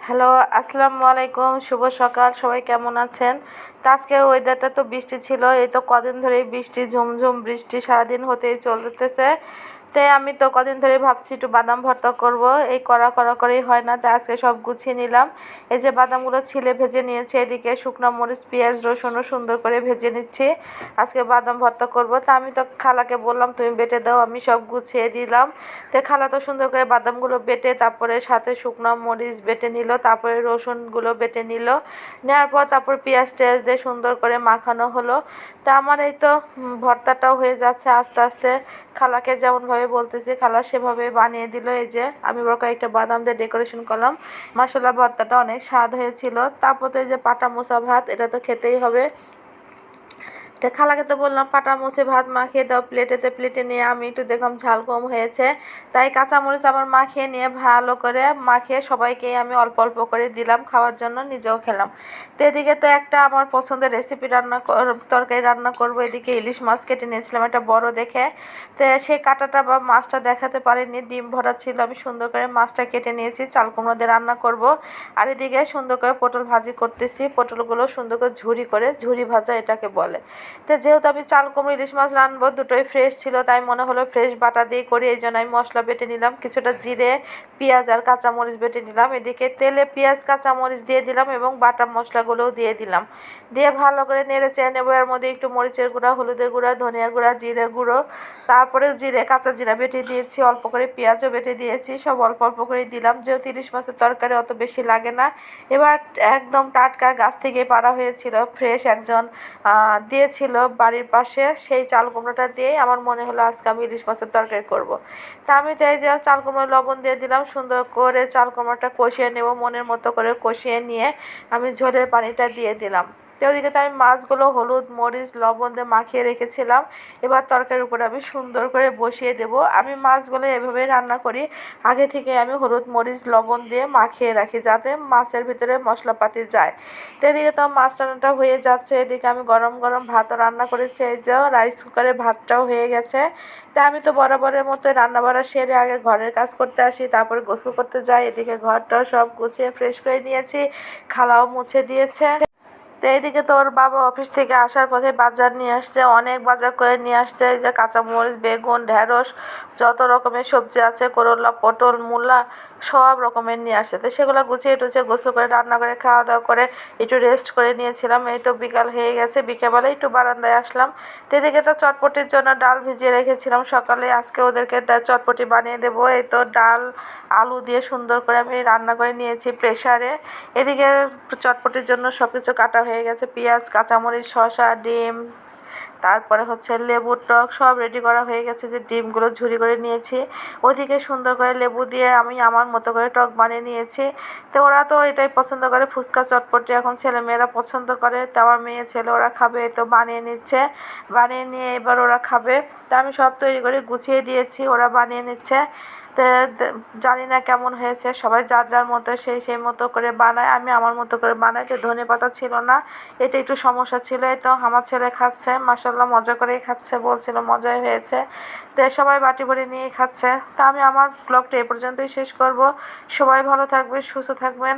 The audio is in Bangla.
হ্যালো, আসসালামু আলাইকুম। শুভ সকাল। সবাই কেমন আছেন? তো আজকের ওয়েদারটা তো বৃষ্টি ছিল। এই তো কদিন ধরেই বৃষ্টি, ঝুমঝুম বৃষ্টি সারাদিন হতেই চলতেছে। তাই আমি তো কদিন ধরে ভাবছি একটু বাদাম ভর্তা করব। এই করা করেই হয় না, তাই আজকে সব গুছিয়ে নিলাম। এই যে বাদামগুলো ছিলে ভেজে নিয়েছি, এদিকে শুকনো মরিচ, পেঁয়াজ, রসুনও সুন্দর করে ভেজে নিচ্ছি। আজকে বাদাম ভর্তা করব। তা আমি তো খালাকে বললাম তুমি বেটে দাও, আমি সব গুছিয়ে দিলাম। তো খালা তো সুন্দর করে বাদামগুলো বেটে তারপরে সাথে শুকনো মরিচ বেটে নিল, তারপরে রসুনগুলো বেটে নিল। নেওয়ার পর তারপর পেঁয়াজ টেয়াজ দিয়ে সুন্দর করে মাখানো হলো। তা আমার এই তো ভর্তাটাও হয়ে যাচ্ছে আস্তে আস্তে। খালাকে যেমনভাবে বলতেছি খালা সেভাবে বানিয়ে দিল। এই যে আমি বড় কয়েকটা বাদাম দিয়ে ডেকোরেশন করলাম। মাসাল্লাহ ভর্তাটা অনেক স্বাদ হয়েছিল। তারপর তো এই যে পাটা মোছা ভাত, এটা তো খেতেই হবে। তো খালাকে তো বললাম পাটা মুছে ভাত মাখিয়ে দাও প্লেটেতে, প্লেটে নিয়ে আমি একটু দেখলাম ঝাল কম হয়েছে, তাই কাঁচামরিচ আবার মাখিয়ে নিয়ে ভালো করে মাখিয়ে সবাইকেই আমি অল্প অল্প করে দিলাম খাওয়ার জন্য, নিজেও খেলাম। তো এদিকে তো একটা আমার পছন্দের রেসিপি তরকারি রান্না করব। এদিকে ইলিশ মাছ কেটে নিয়েছিলাম একটা বড় দেখে। তো সেই কাঁটাটা বা মাছটা দেখাতে পারিনি, ডিম ভরা ছিল। আমি সুন্দর করে মাছটা কেটে নিয়েছি, চাল কুমড়ো দিয়ে রান্না করব। আর এদিকে সুন্দর করে পটল ভাজি করতেছি। পটলগুলো সুন্দর করে ঝুরি ভাজা এটাকে বলে। তো যেহেতু আমি চাল কুমড়ো ইলিশ মাছ রানবো, দুটোই ফ্রেশ ছিল, তাই মনে হলো ফ্রেশ বাটা দিয়ে করি। এই জন্য আমি মশলা বেটে নিলাম, কিছুটা জিরে, পেঁয়াজ আর কাঁচামরিচ বেটে নিলাম। এদিকে তেলে পেঁয়াজ কাঁচামরিচ দিয়ে দিলাম এবং বাটা মশলাগুলোও দিয়ে দিলাম। দিয়ে ভালো করে নেড়ে চেড়ে নেবো। এর মধ্যে একটু মরিচের গুঁড়া, হলুদের গুঁড়া, ধনিয়া গুঁড়া, জিরে গুঁড়ো, তারপরে কাঁচা জিরা বেটে দিয়েছি, অল্প করে পেঁয়াজও বেটে দিয়েছি, সব অল্প অল্প করে দিলাম। যেহেতু ইলিশ মাছের তরকারি অত বেশি লাগে না। এবার একদম টাটকা গাছ থেকে পাড়া হয়েছিল, ফ্রেশ একজন দিয়েছিল বাড়ির পাশে, সেই চাল কুমড়োটা দিয়েই আমার মনে হলো আজকে আমি ইলিশ মাছের তরকারি করব। তা আমি তাই যে চাল কুমড়ো লবণ দিয়ে দিলাম, সুন্দর করে চাল কুমড়োটা কষিয়ে নেব, মনের মতো করে কষিয়ে নিয়ে আমি ঝোলের পানিটা দিয়ে দিলাম। তো ওদিকে তো আমি মাছগুলো হলুদ মরিচ লবণ দিয়ে মাখিয়ে রেখেছিলাম। এবার তরকারির উপরে আমি সুন্দর করে বসিয়ে দেব। আমি মাছগুলো এভাবেই রান্না করি, আগে থেকে আমি হলুদ মরিচ লবণ দিয়ে মাখিয়ে রাখি যাতে মাছের ভিতরে মশলাপাতি যায়। তো এদিকে তো মাছ রান্নাটা হয়ে যাচ্ছে, এদিকে আমি গরম গরম ভাতও রান্না করেছি। এই যে রাইস কুকারে ভাতটাও হয়ে গেছে। তা আমি তো বরাবরের মতো রান্না বাড়া সেরে আগে ঘরের কাজ করতে আসি, তারপরে গোসল করতে যাই। এদিকে ঘরটাও সব গুছিয়ে ফ্রেশ করে নিয়েছি, খালাও মুছে দিয়েছে। তো এইদিকে তো ওর বাবা অফিস থেকে আসার পথে বাজার নিয়ে আসছে, অনেক বাজার করে নিয়ে আসছে। এই যে কাঁচামরিচ, বেগুন, ঢেঁড়স, যত রকমের সবজি আছে, করলা, পটল, মূলা, সব রকমের নিয়ে আসছে। তো সেগুলো গুছিয়ে টুছিয়ে গোসল করে রান্না করে খাওয়া দাওয়া করে একটু রেস্ট করে নিয়েছিলাম। এই তো বিকাল হয়ে গেছে, বিকেলবেলা একটু বারান্দায় আসলাম। তো এদিকে তো চটপটির জন্য ডাল ভিজিয়ে রেখেছিলাম সকালে, আজকে ওদেরকে চটপটি বানিয়ে দেবো। এই তো ডাল আলু দিয়ে সুন্দর করে আমি রান্না করে নিয়েছি প্রেসারে। এদিকে চটপটির জন্য সব কিছু কাটা হয়ে গেছে, পেঁয়াজ, কাঁচামরিচ, শসা, ডিম, তারপরে হচ্ছে লেবুর টক সব রেডি করা হয়ে গেছে। যে ডিমগুলো ঝুরি করে নিয়েছি, ওদিকে সুন্দর করে লেবু দিয়ে আমি আমার মতো করে টক বানিয়ে নিয়েছি। তো ওরা তো এটাই পছন্দ করে, ফুচকা চটপটি এখন ছেলেমেয়েরা পছন্দ করে। তো আমার মেয়ে ছেলে ওরা খাবে, তো বানিয়ে নিচ্ছে, বানিয়ে নিয়ে এবার ওরা খাবে। তো আমি সব তৈরি করে গুছিয়ে দিয়েছি, ওরা বানিয়ে নিচ্ছে। তো জানি না কেমন হয়েছে, সবাই যার যার মতো সেই মতো করে বানায়, আমি আমার মতো করে বানাই। তো ধনেপাতা ছিল না, এটা একটু সমস্যা ছিল। এই তো আমার ছেলে খাচ্ছে, মাসাল্লাহ মজা করেই খাচ্ছে, বলছিল মজাই হয়েছে। তো সবাই বাটি ভরে নিয়েই খাচ্ছে। তা আমি আমার ব্লগটা এ পর্যন্তই শেষ করব। সবাই ভালো থাকবেন, সুস্থ থাকবেন।